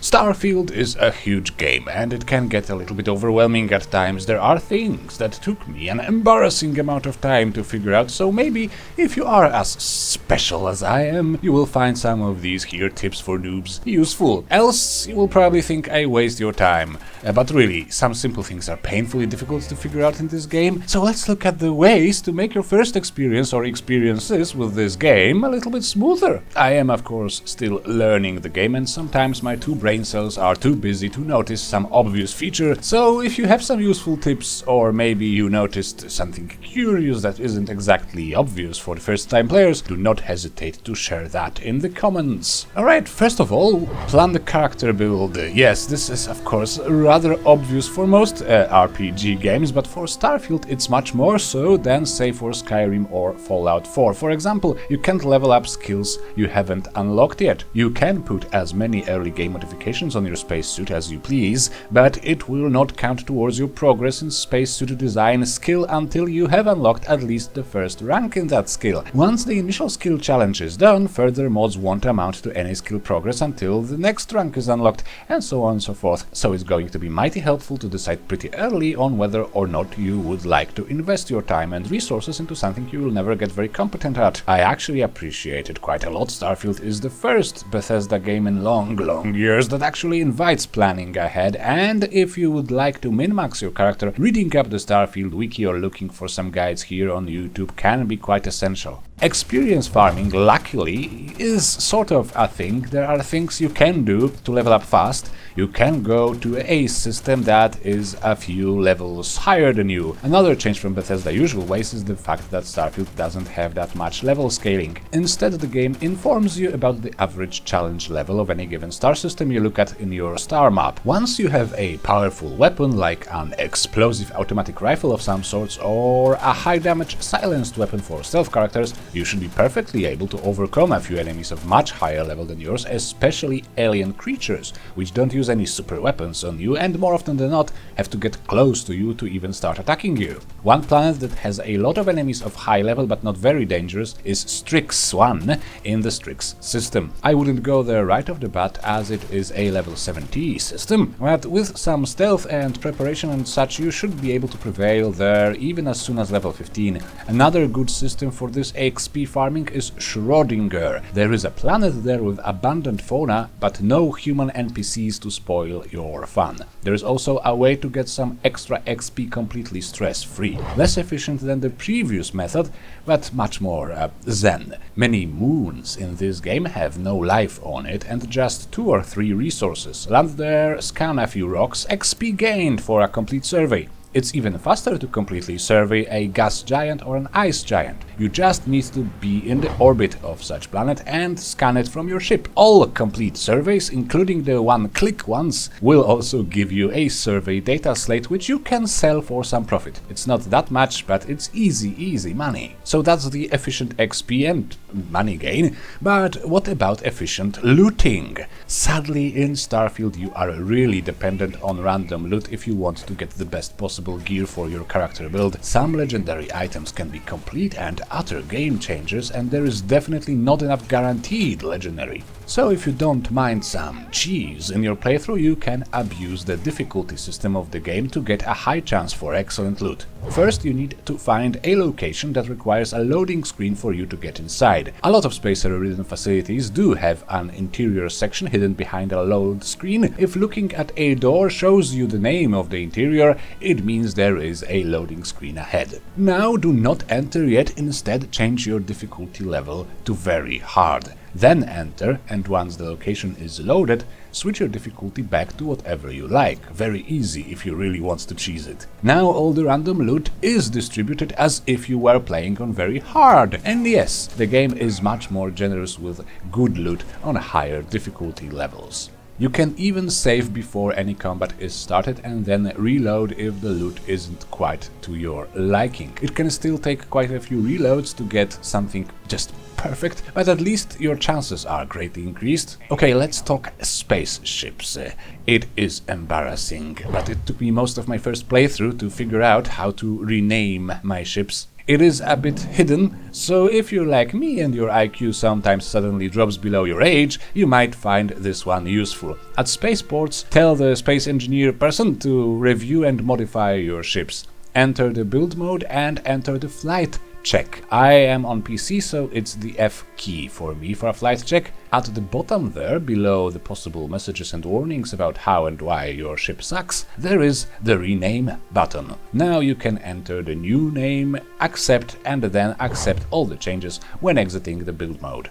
Starfield is a huge game, and it can get a little bit overwhelming at times. There are things that took me an embarrassing amount of time to figure out, so maybe if you are as special as I am, you will find some of these here tips for noobs useful. Else, you will probably think I waste your time. But really, some simple things are painfully difficult to figure out in this game, so let's look at the ways to make your first experience or experiences with this game a little bit smoother. I am, of course, still learning the game, and sometimes my two brain cells are too busy to notice some obvious feature, so if you have some useful tips, or maybe you noticed something curious that isn't exactly obvious for the first time players, do not hesitate to share that in the comments. Alright, first of all, plan the character build. Yes, this is of course rather obvious for most RPG games, but for Starfield it's much more so than say for Skyrim or Fallout 4. For example, you can't level up skills you haven't unlocked yet. You can put as many early game modifications on your spacesuit as you please, but it will not count towards your progress in spacesuit design skill until you have unlocked at least the first rank in that skill. Once the initial skill challenge is done, further mods won't amount to any skill progress until the next rank is unlocked, and so on and so forth. So it's going to be mighty helpful to decide pretty early on whether or not you would like to invest your time and resources into something you will never get very competent at. I actually appreciate it quite a lot. Starfield is the first Bethesda game in long years that actually invites planning ahead, and if you would like to min-max your character, reading up the Starfield wiki or looking for some guides here on YouTube can be quite essential. Experience farming, luckily, is sort of a thing. There are things you can do to level up fast. You can go to a system that is a few levels higher than you. Another change from Bethesda's usual ways is the fact that Starfield doesn't have that much level scaling. Instead, the game informs you about the average challenge level of any given star system you look at in your star map. Once you have a powerful weapon like an explosive automatic rifle of some sorts or a high damage silenced weapon for stealth characters, you should be perfectly able to overcome a few enemies of much higher level than yours, especially alien creatures, which don't use any super weapons on you and more often than not have to get close to you to even start attacking you. One planet that has a lot of enemies of high level but not very dangerous is Strix 1 in the Strix system. I wouldn't go there right off the bat as it is a level 70 system, but with some stealth and preparation and such you should be able to prevail there even as soon as level 15. Another good system for this Exp Farming is Schrödinger. There is a planet there with abundant fauna but no human NPCs to spoil your fun. There is also a way to get some extra XP completely stress-free. Less efficient than the previous method, but much more zen. Many moons in this game have no life on it and just 2 or 3 resources. Land there, scan a few rocks, XP gained for a complete survey. It's even faster to completely survey a gas giant or an ice giant. You just need to be in the orbit of such planet and scan it from your ship. All complete surveys, including the one-click ones, will also give you a survey data slate which you can sell for some profit. It's not that much, but it's easy money. So that's the efficient XP and money gain. But what about efficient looting? Sadly, in Starfield you are really dependent on random loot if you want to get the best possible gear for your character build. Some legendary items can be complete and utter game changers, and there is definitely not enough guaranteed legendary. So if you don't mind some cheese in your playthrough, you can abuse the difficulty system of the game to get a high chance for excellent loot. First, you need to find a location that requires a loading screen for you to get inside. A lot of spacer-ridden facilities do have an interior section hidden behind a load screen. If looking at a door shows you the name of the interior, it means there is a loading screen ahead. Now do not enter yet, instead change your difficulty level to very hard. Then enter, and once the location is loaded, switch your difficulty back to whatever you like. Very easy if you really want to cheese it. Now all the random loot is distributed as if you were playing on very hard. And yes, the game is much more generous with good loot on higher difficulty levels. You can even save before any combat is started and then reload if the loot isn't quite to your liking. It can still take quite a few reloads to get something just perfect, but at least your chances are greatly increased. Okay, let's talk spaceships. It is embarrassing, but it took me most of my first playthrough to figure out how to rename my ships. It is a bit hidden, so if you're like me and your IQ sometimes suddenly drops below your age, you might find this one useful. At spaceports, tell the space engineer person to review and modify your ships. Enter the build mode and enter the flight check. I am on PC, so it's the F key for me for a flight check. At the bottom there, below the possible messages and warnings about how and why your ship sucks, there is the rename button. Now you can enter the new name, accept, and then accept all the changes when exiting the build mode.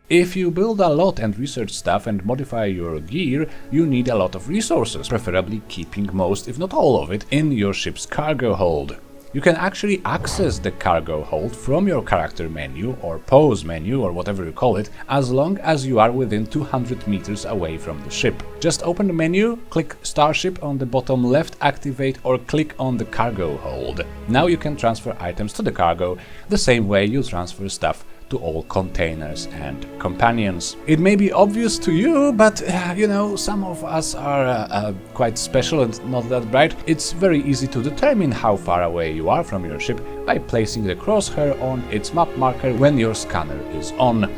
If you build a lot and research stuff and modify your gear, you need a lot of resources, preferably keeping most, if not all of it, in your ship's cargo hold. You can actually access the cargo hold from your character menu or pose menu or whatever you call it, as long as you are within 200 meters away from the ship. Just open the menu, click Starship on the bottom left, activate, or click on the cargo hold. Now you can transfer items to the cargo the same way you transfer stuff to all containers and companions. It may be obvious to you, but you know, some of us are quite special and not that bright. It's very easy to determine how far away you are from your ship by placing the crosshair on its map marker when your scanner is on.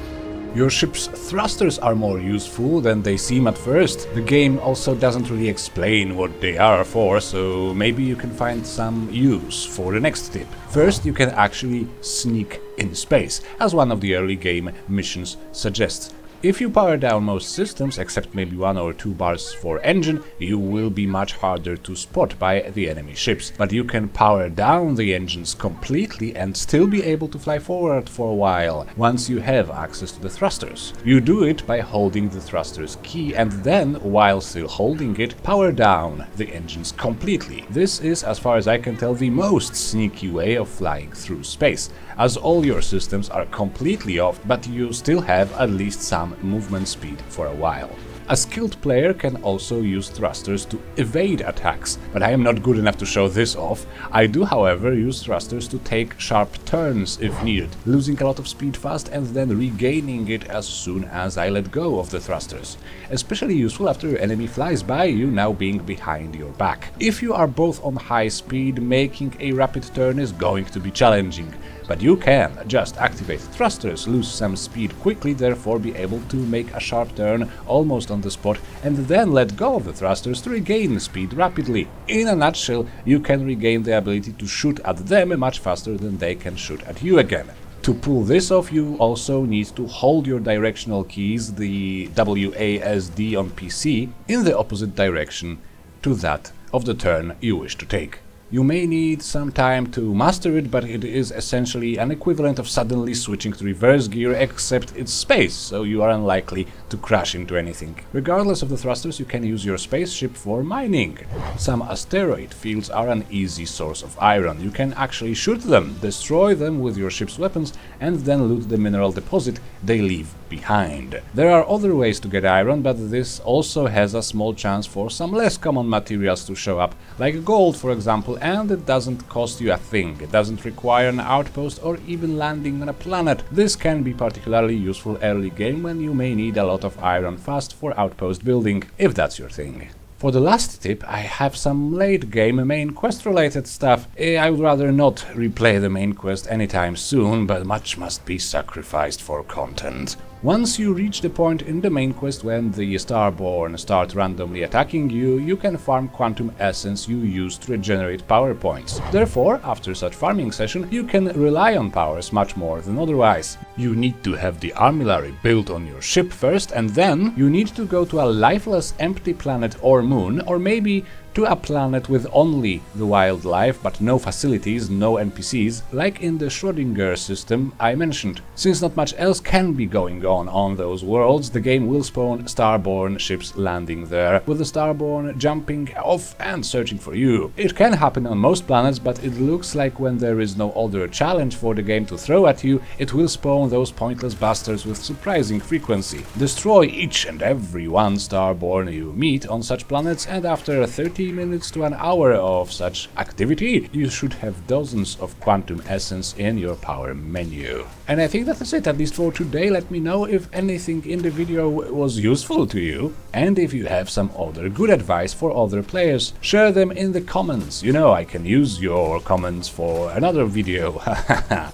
Your ship's thrusters are more useful than they seem at first. The game also doesn't really explain what they are for, so maybe you can find some use for the next tip. First, you can actually sneak in space, as one of the early game missions suggests. If you power down most systems, except maybe 1 or 2 bars for engine, you will be much harder to spot by the enemy ships. But you can power down the engines completely and still be able to fly forward for a while, once you have access to the thrusters. You do it by holding the thrusters key and then, while still holding it, power down the engines completely. This is, as far as I can tell, the most sneaky way of flying through space, as all your systems are completely off, but you still have at least some movement speed for a while. A skilled player can also use thrusters to evade attacks, but I am not good enough to show this off. I do, however, use thrusters to take sharp turns if needed, losing a lot of speed fast and then regaining it as soon as I let go of the thrusters. Especially useful after your enemy flies by you, now being behind your back. If you are both on high speed, making a rapid turn is going to be challenging. But you can just activate thrusters, lose some speed quickly, therefore be able to make a sharp turn almost on the spot, and then let go of the thrusters to regain speed rapidly. In a nutshell, you can regain the ability to shoot at them much faster than they can shoot at you again. To pull this off, you also need to hold your directional keys, the WASD on PC, in the opposite direction to that of the turn you wish to take. You may need some time to master it, but it is essentially an equivalent of suddenly switching to reverse gear, except it's space, so you are unlikely to crash into anything. Regardless of the thrusters, you can use your spaceship for mining. Some asteroid fields are an easy source of iron. You can actually shoot them, destroy them with your ship's weapons, and then loot the mineral deposit they leave behind. There are other ways to get iron, but this also has a small chance for some less common materials to show up, like gold for example, and it doesn't cost you a thing. It doesn't require an outpost or even landing on a planet. This can be particularly useful early game when you may need a lot of iron fast for outpost building, if that's your thing. For the last tip, I have some late game main quest related stuff. I would rather not replay the main quest anytime soon, but much must be sacrificed for content. Once you reach the point in the main quest when the Starborn start randomly attacking you, you can farm quantum essence you use to regenerate power points. Therefore, after such farming session, you can rely on powers much more than otherwise. You need to have the armillary built on your ship first, and then you need to go to a lifeless empty planet or moon, or maybe to a planet with only the wildlife but no facilities, no NPCs, like in the Schrödinger system I mentioned. Since not much else can be going on those worlds, the game will spawn Starborn ships landing there, with the Starborn jumping off and searching for you. It can happen on most planets, but it looks like when there is no other challenge for the game to throw at you, it will spawn those pointless bastards with surprising frequency. Destroy each and every one Starborn you meet on such planets, and after 30 30 minutes to an hour of such activity, you should have dozens of quantum essence in your power menu. And I think that is it, at least for today. Let me know if anything in the video was useful to you, and if you have some other good advice for other players, share them in the comments. You know, I can use your comments for another video.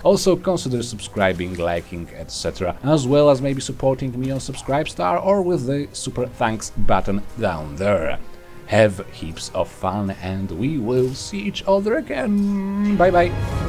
Also consider subscribing, liking, etc., as well as maybe supporting me on Subscribestar or with the super thanks button down there. Have heaps of fun, and we will see each other again. Bye bye.